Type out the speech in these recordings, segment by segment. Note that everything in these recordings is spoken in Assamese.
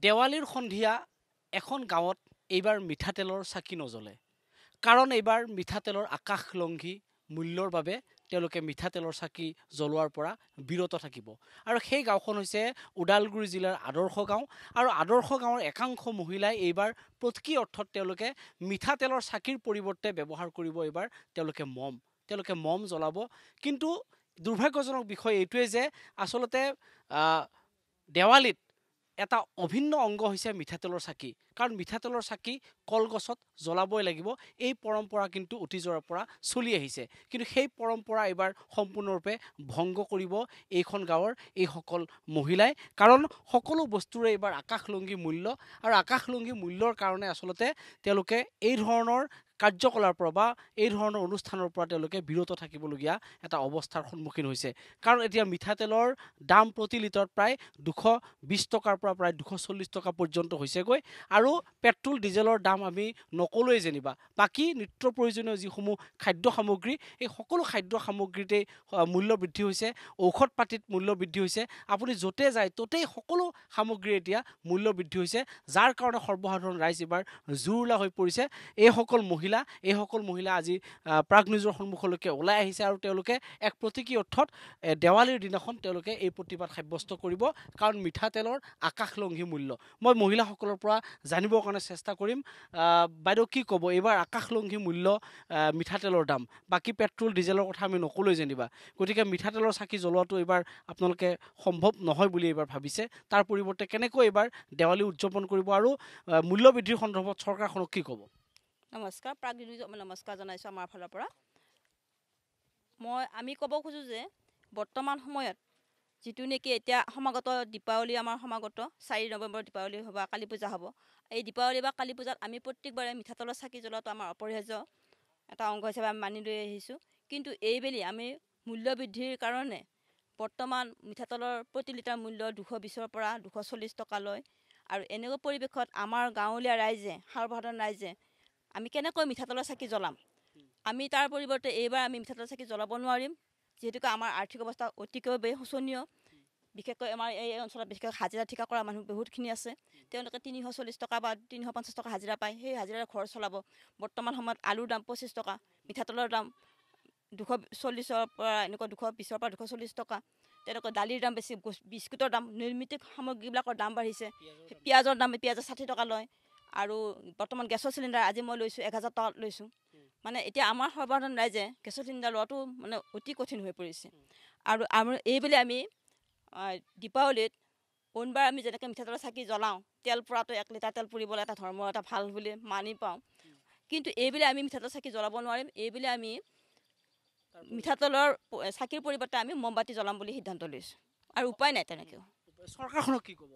দেৱালীৰ সন্ধিয়া এখন গাঁৱত এইবাৰ মিঠাতেলৰ চাকি নজ্বলে। কাৰণ এইবাৰ মিঠাতেলৰ আকাশলংঘী মূল্যৰ বাবে তেওঁলোকে মিঠাতেলৰ চাকি জ্বলোৱাৰ পৰা বিৰত থাকিব। আৰু সেই গাঁওখন হৈছে ওদালগুৰি জিলাৰ আদৰ্শ গাঁও। আৰু আদৰ্শ গাঁৱৰ একাংশ মহিলাই এইবাৰ প্ৰতীকী অৰ্থত তেওঁলোকে মিঠাতেলৰ চাকিৰ পৰিৱৰ্তে ব্যৱহাৰ কৰিব এইবাৰ তেওঁলোকে মম জ্বলাব। কিন্তু দুৰ্ভাগ্যজনক বিষয় এইটোৱে যে আচলতে দেৱালীত এটা অভিন্ন অংগ হৈছে মিঠাতেলৰ চাকি। কাৰণ মিঠাতেলৰ চাকি কলগছত জ্বলাবই লাগিব, এই পৰম্পৰা কিন্তু অতীজৰ পৰা চলি আহিছে। কিন্তু সেই পৰম্পৰা এইবাৰ সম্পূৰ্ণৰূপে ভংগ কৰিব এইখন গাঁৱৰ এইসকল মহিলাই। কাৰণ সকলো বস্তুৰে এইবাৰ আকাশলংঘী মূল্য, আৰু আকাশলংঘী মূল্যৰ কাৰণে আচলতে তেওঁলোকে এই ধৰণৰ কাৰ্যকলাপৰ বা এই ধৰণৰ অনুষ্ঠানৰ পৰা তেওঁলোকে বিৰত থাকিবলগীয়া এটা অৱস্থাৰ সন্মুখীন হৈছে। কাৰণ এতিয়া মিঠাতেলৰ দাম প্ৰতি লিটাৰত প্ৰায় 220 টকাৰ পৰা প্ৰায় 240 টকা পৰ্যন্ত হৈছেগৈ। আৰু পেট্ৰল ডিজেলৰ দাম আমি নকলোৱেই যেনিবা, বাকী নিত্য প্ৰয়োজনীয় যিসমূহ খাদ্য সামগ্ৰী, এই সকলো খাদ্য সামগ্ৰীতেই মূল্য বৃদ্ধি হৈছে। ঔষধ পাতিত মূল্য বৃদ্ধি হৈছে। আপুনি য'তে যায় ত'তেই সকলো সামগ্ৰী এতিয়া মূল্য বৃদ্ধি হৈছে, যাৰ কাৰণে সৰ্বসাধাৰণ ৰাইজ এইবাৰ জুৰুলা হৈ পৰিছে। এইসকল মহিলা আজি প্ৰাগ নিউজৰ সন্মুখলৈকে ওলাই আহিছে আৰু তেওঁলোকে এক প্ৰতীকী অৰ্থত দেৱালীৰ দিনাখন তেওঁলোকে এই প্ৰতিবাদ সাব্যস্ত কৰিব। কাৰণ মিঠাতেলৰ আকাশলংঘী মূল্য মই মহিলাসকলৰ পৰা জানিবৰ কাৰণে চেষ্টা কৰিম। বাইদেউ কি ক'ব, এইবাৰ আকাশলংঘী মূল্য মিঠাতেলৰ দাম, বাকী পেট্ৰল ডিজেলৰ কথা আমি নকলোৱেই যেনিবা। গতিকে মিঠাতেলৰ চাকি জ্বলোৱাটো এইবাৰ আপোনালোকে সম্ভৱ নহয় বুলি এইবাৰ ভাবিছে। তাৰ পৰিৱৰ্তে কেনেকৈ এইবাৰ দেৱালী উদযাপন কৰিব আৰু মূল্য বৃদ্ধিৰ সন্দৰ্ভত চৰকাৰখনক কি ক'ব? নমস্কাৰ, প্ৰাগ নিউজক মই নমস্কাৰ জনাইছোঁ আমাৰ ফালৰ পৰা। আমি ক'ব খোজোঁ যে বৰ্তমান সময়ত যিটো নেকি এতিয়া সমাগত দীপাৱলী, আমাৰ সমাগত 4 নৱেম্বৰ দীপাৱলী হ'ব, কালী পূজা হ'ব। এই দীপাৱলী বা কালী পূজাত আমি প্ৰত্যেকবাৰে মিঠাতেলৰ চাকি জ্বলোৱাটো আমাৰ অপৰিহাৰ্য এটা অংগ হিচাপে আমি মানি লৈ আহিছোঁ। কিন্তু এইবেলি আমি মূল্য বৃদ্ধিৰ কাৰণে বৰ্তমান মিঠাতেলৰ প্ৰতি লিটাৰ মূল্য 220ৰ পৰা 240 টকালৈ। আৰু এনেকুৱা পৰিৱেশত আমাৰ গাঁৱলীয়া ৰাইজে, সৰ্বসাধাৰণ ৰাইজে আমি কেনেকৈ মিঠাতেলৰ চাকি জ্বলাম? আমি তাৰ পৰিৱৰ্তে এইবাৰ আমি মিঠাতেলৰ চাকি জ্বলাব নোৱাৰিম, যিহেতুকে আমাৰ আৰ্থিক অৱস্থা অতিকৈ শোচনীয়। বিশেষকৈ আমাৰ এই অঞ্চলত বিশেষকৈ হাজিৰা ঠিকা কৰা মানুহ বহুতখিনি আছে। তেওঁলোকে 340 টকা বা 350 টকা হাজিৰা পায়, সেই হাজিৰাৰে ঘৰ চলাব। বৰ্তমান সময়ত আলুৰ দাম 25 টকা, মিঠাতেলৰ দাম 240ৰ পৰা এনেকুৱা 220ৰ পৰা 240 টকা। তেনেকৈ দালিৰ দাম বেছি, বিস্কুটৰ দাম, নৈমিত্তিক সামগ্ৰীবিলাকৰ দাম বাঢ়িছে। পিঁয়াজৰ দাম 60 টকা লয়। আৰু বৰ্তমান গেছৰ চিলিণ্ডাৰ আজি মই লৈছোঁ 1000 টকাত লৈছোঁ। মানে এতিয়া আমাৰ সৰ্বসাধাৰণ ৰাইজে গেছৰ চিলিণ্ডাৰ লোৱাটো মানে অতি কঠিন হৈ পৰিছে। আৰু এইবেলি আমি দীপাৱলীত কোনবাৰ আমি যেনেকৈ মিঠাতেলৰ চাকি জ্বলাওঁ, তেল পোৰাটো 1 লিটাৰ তেল পুৰিবলৈ এটা ধৰ্ম, এটা ভাল বুলি মানি পাওঁ। কিন্তু এইবেলি আমি মিঠাতেলৰ চাকি জ্বলাব নোৱাৰিম। এইবেলি আমি মিঠাতেলৰ চাকিৰ পৰিৱৰ্তে আমি মমবাতি জ্বলাম বুলি সিদ্ধান্ত লৈছোঁ, আৰু উপায় নাই তেনেকৈও। চৰকাৰখনক কি ক'ব?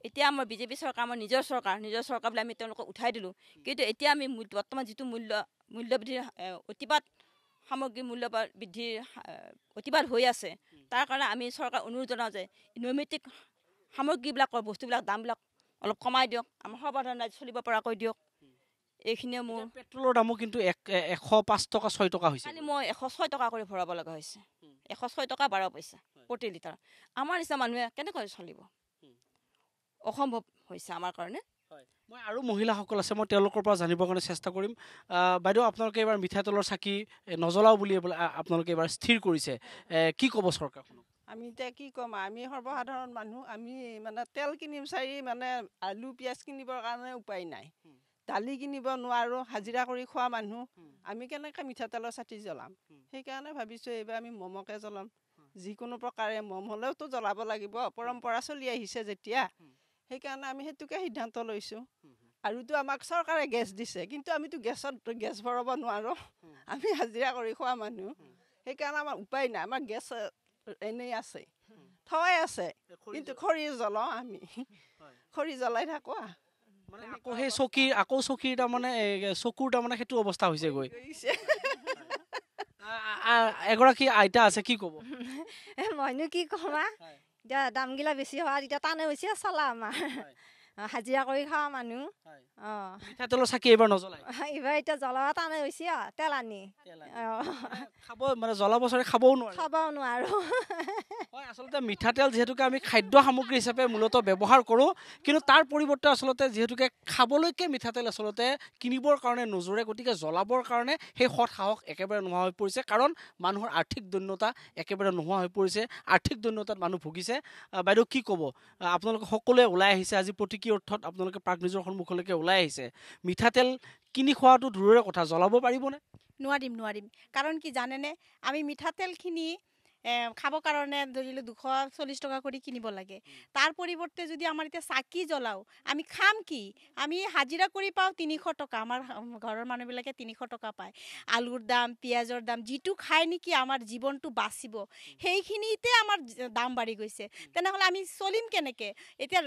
এতিয়া আমাৰ বিজেপি চৰকাৰ, আমাৰ নিজৰ চৰকাৰ বুলি আমি তেওঁলোকক উঠাই দিলোঁ। কিন্তু এতিয়া আমি বৰ্তমান যিটো মূল্য বৃদ্ধিৰ অতিপাত সামগ্ৰীৰ মূল্য বৃদ্ধিৰ অতিপাত হৈ আছে, তাৰ কাৰণে আমি চৰকাৰ অনুৰোধ জনাওঁ যে নৈমিত্তিক সামগ্ৰীবিলাকৰ বস্তুবিলাক দামবিলাক অলপ কমাই দিয়ক, আমাৰ সৰ্বসাধাৰণ ৰাইজ চলিব পৰাকৈ দিয়ক। এইখিনিয়ে মোৰ। পেট্ৰলৰ দামো কিন্তু 105 টকা 6 টকা হৈছে। মই 106 টকা কৰি ভৰাব লগা হৈছে, 106 টকা 12 পইচা প্ৰতি লিটাৰ। আমাৰ নিচিনা মানুহে কেনেকৈ চলিব? অসম্ভৱ হৈছে আমাৰ কাৰণে। মই আৰু মহিলাসকল আছে, মই তেওঁলোকৰ পৰা জানিবৰ কাৰণে চেষ্টা কৰিম। বাইদেউ, আপোনালোকে এইবাৰ মিঠাতেলৰ চাকি নজ্বলাও বুলি আপোনালোকে এইবাৰ স্থিৰ কৰিছে, কি ক'ব চৰকাৰখনক? আমি এতিয়া কি ক'ম, আমি সৰ্বসাধাৰণ মানুহ, আমি মানে তেল কিনিম চাৰি, মানে আলু পিঁয়াজ কিনিবৰ কাৰণে উপায় নাই, দালি কিনিব নোৱাৰোঁ, হাজিৰা কৰি খোৱা মানুহ, আমি কেনেকৈ মিঠাতেলৰ চাকি জ্বলাম? সেইকাৰণে ভাবিছোঁ এইবাৰ আমি মমকে জ্বলাম। যিকোনো প্ৰকাৰে মম হ'লেওতো জ্বলাব লাগিব, পৰম্পৰা চলি আহিছে যেতিয়া। সেইকাৰণে আমি সেইটোকে সিদ্ধান্ত লৈছোঁ। আৰুতো আমাক চৰকাৰে গেছ দিছে, কিন্তু আমিতো গেছ ভৰাব নোৱাৰোঁ, আমি হাজিৰা কৰি খোৱা মানুহ। সেইকাৰণে আমাৰ উপায় নাই, আমাৰ গেছ এনেই আছে, থোৱাই আছে, কিন্তু খৰি জ্বলাওঁ আমি, খৰি জ্বলাই থাকোঁ। মানে আকৌ চকীৰ তাৰমানে চকুৰ তাৰমানে সেইটো অৱস্থা হৈছেগৈ। এগৰাকী আইতা আছে, কি ক'ব? মইনো কি ক'ম, এতিয়া দামগিলা বেছি হোৱা এতিয়া টানে হৈছে চলা আমাৰ। হাজিৰা কৰি খোৱা মানুহ হয় অঁ মিঠাতেলৰ চাকি এইবাৰ নজ্বলাই এইবাৰ এতিয়া জ্বলাব টানে হৈছে তেল আনি অঁ খাব মানে জ্বলাব চাগে খাবও নোৱাৰে খাবও নোৱাৰোঁ হয় আচলতে মিঠাতেল যিহেতুকে আমি খাদ্য সামগ্ৰী হিচাপে মূলতঃ ব্যৱহাৰ কৰোঁ কিন্তু তাৰ পৰিৱৰ্তে আচলতে যিহেতুকে খাবলৈকে মিঠাতেল আচলতে কিনিবৰ কাৰণে নোজোৰে গতিকে জ্বলাবৰ কাৰণে সেই সৎ সাহস একেবাৰে নোহোৱা হৈ পৰিছে কাৰণ মানুহৰ আৰ্থিক দৈন্যতা একেবাৰে নোহোৱা হৈ পৰিছে আৰ্থিক দৈন্যতাত মানুহ ভুগিছে বাইদেউ কি ক'ব আপোনালোকে সকলোৱে ওলাই আহিছে আজি প্ৰতীকী অৰ্থত আপোনালোকে প্ৰাক নিজৰ সন্মুখলৈকে ওলাই আহিছে মিঠাতেল কিনি খোৱাটো দূৰৰে কথা জ্বলাব পাৰিবনে নোৱাৰিম কাৰণ কি জানেনে আমি মিঠাতেলখিনি খাবৰ কাৰণে ধৰিলোঁ 240 টকা কৰি কিনিব লাগে তাৰ পৰিৱৰ্তে যদি আমাৰ এতিয়া চাকি জ্বলাওঁ আমি খাম কি আমি হাজিৰা কৰি পাওঁ 300 টকা আমাৰ ঘৰৰ মানুহবিলাকে 300 টকা পায় আলুৰ দাম পিঁয়াজৰ দাম যিটো খাই নেকি আমাৰ জীৱনটো বাচিব সেইখিনিতে আমাৰ দাম বাঢ়ি গৈছে তেনেহ'লে আমি চলিম কেনেকৈ এতিয়া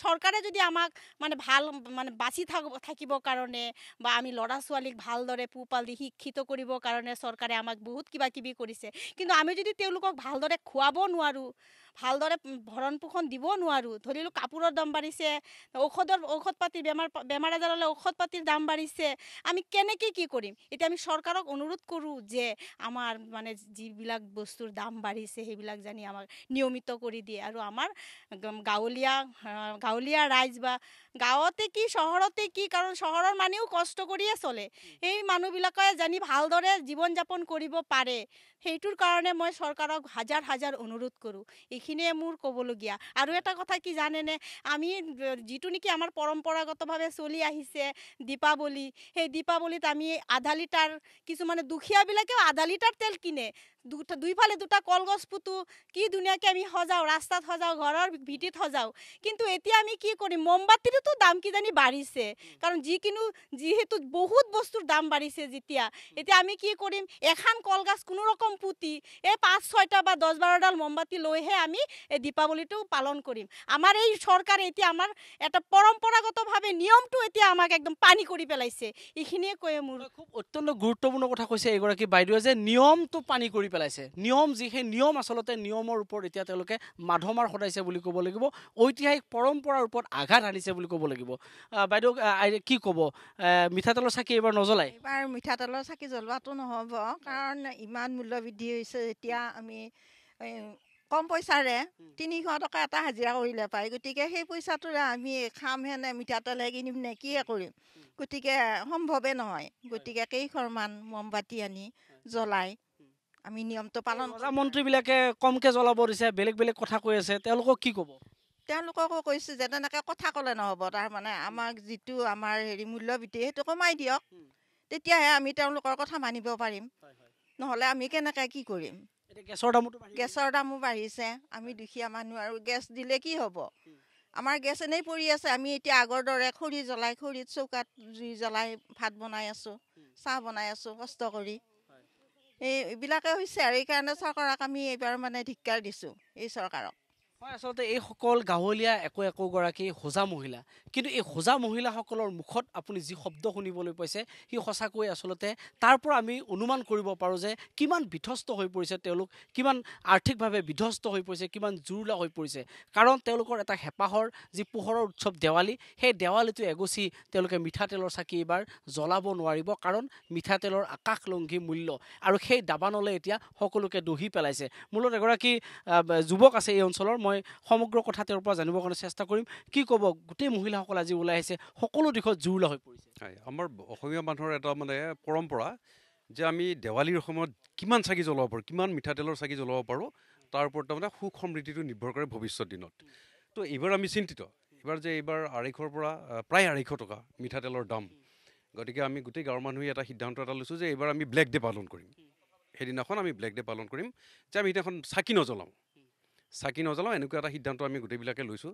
চৰকাৰে যদি আমাক মানে ভাল মানে বাচি থাকিবৰ কাৰণে বা আমি ল'ৰা ছোৱালীক ভালদৰে পোহপাল দি শিক্ষিত কৰিবৰ কাৰণে চৰকাৰে আমাক বহুত কিবা কিবি কৰিছে কিন্তু আমি যদি তেওঁলোকক ভালদৰে খুৱাব নোৱাৰোঁ ভালদৰে ভৰণ পোষণ দিব নোৱাৰোঁ ধৰিলোঁ কাপোৰৰ দাম বাঢ়িছে ঔষধ পাতি বেমাৰ আজাৰলৈ ঔষধ পাতিৰ দাম বাঢ়িছে আমি কেনেকৈ কি কৰিম এতিয়া আমি চৰকাৰক অনুৰোধ কৰোঁ যে আমাৰ মানে যিবিলাক বস্তুৰ দাম বাঢ়িছে সেইবিলাক জানি আমাক নিয়মিত কৰি দিয়ে আৰু আমাৰ গাঁৱলীয়া ৰাইজ বা গাঁৱতে কি চহৰতে কি কাৰণ চহৰৰ মানুহেও কষ্ট কৰিয়ে চলে সেই মানুহবিলাকে জানি ভালদৰে জীৱন যাপন কৰিব পাৰে সেইটোৰ কাৰণে মই চৰকাৰক হাজাৰ অনুৰোধ কৰোঁ এইখিনিয়ে মোৰ ক'বলগীয়া আৰু এটা কথা কি জানেনে আমি যিটো নেকি আমাৰ পৰম্পৰাগতভাৱে চলি আহিছে দীপাৱলী সেই দীপাৱলীত আমি আধা লিটাৰ কিছুমানে দুখীয়াবিলাকেও আধা লিটাৰ তেল কিনে দুইফালে দুটা কলগছ পুতোঁ কি ধুনীয়াকৈ আমি সজাওঁ ৰাস্তাত সজাওঁ ঘৰৰ ভিটিত সজাওঁ কিন্তু এতিয়া আমি কি কৰিম মমবাতিৰোতো দাম কিজানি বাঢ়িছে কাৰণ যিহেতু বহুত বস্তুৰ দাম বাঢ়িছে এতিয়া আমি কি কৰিম এখন কলগছ কোনো ৰকম পুতি এই 5-6টা বা 10-12ডাল মমবাতি লৈহে আমি এই দীপাৱলীটো পালন কৰিম আমাৰ এই চৰকাৰে এতিয়া আমাৰ এটা পৰম্পৰাগতভাৱে নিয়মটো এতিয়া আমাক একদম পানী কৰি পেলাইছে এইখিনিয়ে কৈ মোৰ খুব অত্যন্ত গুৰুত্বপূৰ্ণ কথা কৈছে এগৰাকী বাইদেৱে যে নিয়মটো পানী কৰি পেলাইছে নিয়ম সেই নিয়ম আচলতে নিয়মৰ ওপৰত এতিয়া তেওঁলোকে মাধমাৰ সদাইছে বুলি ক'ব লাগিব ঐতিহাসিক পৰম্পৰাৰ ওপৰত আঘাত আনিছে বুলি ক'ব লাগিব বাইদেউ কি ক'ব মিঠাতেলৰ চাকি এইবাৰ নজ্বলাই এইবাৰ মিঠাতেলৰ চাকি জ্বলোৱাটো নহ'ব কাৰণ ইমান মূল্য বৃদ্ধি হৈছে যেতিয়া আমি কম পইচাৰে 300 টকা এটা হাজিৰা কৰিলে পায় গতিকে সেই পইচাটোৰে আমি খামহে নে মিঠাতেলহে কিনিম নে কিয়ে কৰিম গতিকে সম্ভৱে নহয় গতিকে কেইখনমান মমবাতি আনি জ্বলাই আমি নিয়মটো পালন মন্ত্ৰীবিলাকে কমকৈ জ্বলাব দিছে বেলেগ কথা কৈ আছে তেওঁলোকক কি ক'ব তেওঁলোককো কৈছোঁ যে তেনেকৈ কথা ক'লে নহ'ব তাৰমানে আমাক যিটো আমাৰ মূল্য বৃদ্ধি সেইটো কমাই দিয়ক তেতিয়াহে আমি তেওঁলোকৰ কথা মানিব পাৰিম নহ'লে আমি কেনেকৈ কি কৰিম গেছৰ দামো বাঢ়িছে আমি দুখীয়া মানুহ আৰু গেছ দিলে কি হ'ব আমাৰ গেছ এনেই পৰি আছে আমি এতিয়া আগৰ দৰে খৰি জ্বলাই খৰিত চৌকাত জুই জ্বলাই ভাত বনাই আছোঁ চাহ বনাই আছোঁ কষ্ট কৰি এইবিলাকে হৈছে আৰু এইকাৰণে চৰকাৰক আমি এইবাৰ মানে ধিক্কাৰ দিছোঁ এই চৰকাৰক হয় আচলতে এইসকল গাঁৱলীয়া একোগৰাকী হোজা মহিলা কিন্তু এই হোজা মহিলাসকলৰ মুখত আপুনি যি শব্দ শুনিবলৈ পাইছে সি সঁচাকৈ আচলতে তাৰ পৰা আমি অনুমান কৰিব পাৰোঁ যে কিমান বিধ্বস্ত হৈ পৰিছে তেওঁলোক কিমান আৰ্থিকভাৱে বিধ্বস্ত হৈ পৰিছে কিমান জুৰুলা হৈ পৰিছে কাৰণ তেওঁলোকৰ এটা হেঁপাহৰ যি পোহৰৰ উৎসৱ দেৱালী সেই দেৱালীটো এগচি তেওঁলোকে মিঠাতেলৰ চাকি এইবাৰ জ্বলাব নোৱাৰিব কাৰণ মিঠাতেলৰ আকাশলংঘী মূল্য আৰু সেই দাবানলে এতিয়া সকলোকে দহি পেলাইছে মূলত এগৰাকী যুৱক আছে এই অঞ্চলৰ মই সমগ্ৰ কথা তেওঁৰ পৰা জানিবৰ কাৰণে চেষ্টা কৰিম কি ক'ব গোটেই মহিলাসকল আজি ওলাই আহিছে সকলো দিশত জুৰুলা হৈ পৰিছে আমাৰ অসমীয়া মানুহৰ এটা মানে পৰম্পৰা যে আমি দেৱালীৰ সময়ত কিমান চাকি জ্বলাব পাৰোঁ কিমান মিঠাতেলৰ চাকি জ্বলাব পাৰোঁ তাৰ ওপৰত তাৰমানে সুখ সমৃদ্ধিটো নিৰ্ভৰ কৰে ভৱিষ্যত দিনত তো এইবাৰ আমি চিন্তিত এইবাৰ 250ৰ পৰা প্ৰায় 250 টকা মিঠাতেলৰ দাম গতিকে আমি গোটেই গাঁৱৰ মানুহে এটা সিদ্ধান্ত এটা লৈছোঁ যে এইবাৰ আমি ব্লেক ডে পালন কৰিম সেইদিনাখন আমি ব্লেক ডে পালন কৰিম যে আমি সেইদিনাখন চাকি নজ্বলাওঁ এনেকুৱা এটা সিদ্ধান্ত আমি গোটেইবিলাকে লৈছোঁ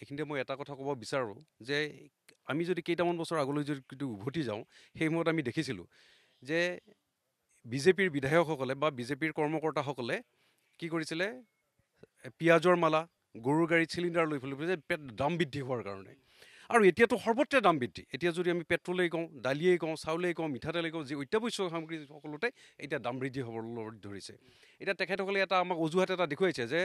এইখিনিতে মই এটা কথা ক'ব বিচাৰোঁ যে আমি যদি কেইটামান বছৰ আগলৈ যদি উভতি যাওঁ সেই সময়ত আমি দেখিছিলোঁ যে বিজেপিৰ বিধায়কসকলে বা বিজেপিৰ কৰ্মকৰ্তাসকলে কি কৰিছিলে পিঁয়াজৰ মালা গৰুৰ গাড়ীত চিলিণ্ডাৰ লৈ ফুৰিব যে দাম বৃদ্ধি হোৱাৰ কাৰণে আৰু এতিয়াতো সৰ্বত্ৰে দাম বৃদ্ধি এতিয়া যদি আমি পেট্ৰলেই কওঁ দালিয়েই কওঁ চাউলেই কওঁ মিঠাতেলেই কওঁ যি অত্যাৱশ্যক সামগ্ৰী সকলোতে এতিয়া দাম বৃদ্ধি হ'বলৈ ধৰিছে এতিয়া তেখেতসকলে এটা আমাক অজুহাত এটা দেখুৱাইছে যে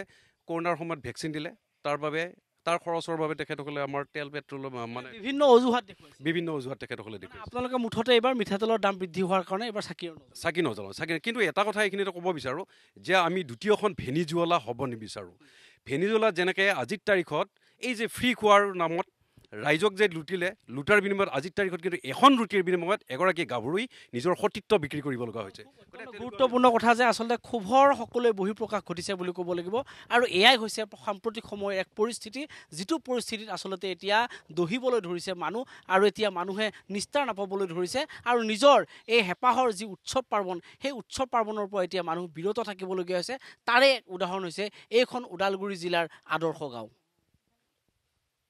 কৰোণাৰ সময়ত ভেকচিন দিলে তাৰ বাবে তাৰ খৰচৰ বাবে তেখেতসকলে আমাৰ তেল পেট্ৰল মানে বিভিন্ন অজুহাত দেখুৱাইছে বিভিন্ন অজুহাত তেখেতসকলে দেখুৱাইছে। আপোনালোকে মুঠতে এইবাৰ মিঠাতেলৰ দাম বৃদ্ধি হোৱাৰ কাৰণে এইবাৰ চাকি নজ্বলাওঁ কিন্তু এটা কথা এইখিনিতে ক'ব বিচাৰোঁ যে আমি দ্বিতীয়খন ভেনিজুৱেলা হ'ব নিবিচাৰোঁ। ভেনিজুৱেলাত যেনেকৈ আজিৰ তাৰিখত এই যে ফ্ৰী খোৱাৰ নামত ৰাইজক যে লুটাৰ বিনিময়ত আজিৰ তাৰিখত কিন্তু এখন ৰুটিৰ বিনিময়ত এগৰাকী গাভৰুই নিজৰ সতীত্ব বিক্ৰী কৰিব লগা হৈছে। গুৰুত্বপূৰ্ণ কথা যে আচলতে ক্ষোভৰ সকলোৱে বহিঃপ্ৰকাশ ঘটিছে বুলি ক'ব লাগিব। আৰু এয়াই হৈছে সাম্প্ৰতিক সময়ৰ এক পৰিস্থিতি, যিটো পৰিস্থিতিত আচলতে এতিয়া দহিবলৈ ধৰিছে মানুহ, আৰু এতিয়া মানুহে নিস্তাৰ নাপাবলৈ ধৰিছে, আৰু নিজৰ এই হেঁপাহৰ যি উৎসৱ পাৰ্বণ, সেই উৎসৱ পাৰ্বণৰ পৰা এতিয়া মানুহ বিৰত থাকিবলগীয়া হৈছে। তাৰে উদাহৰণ হৈছে এইখন ওদালগুৰি জিলাৰ আদৰ্শ গাঁও।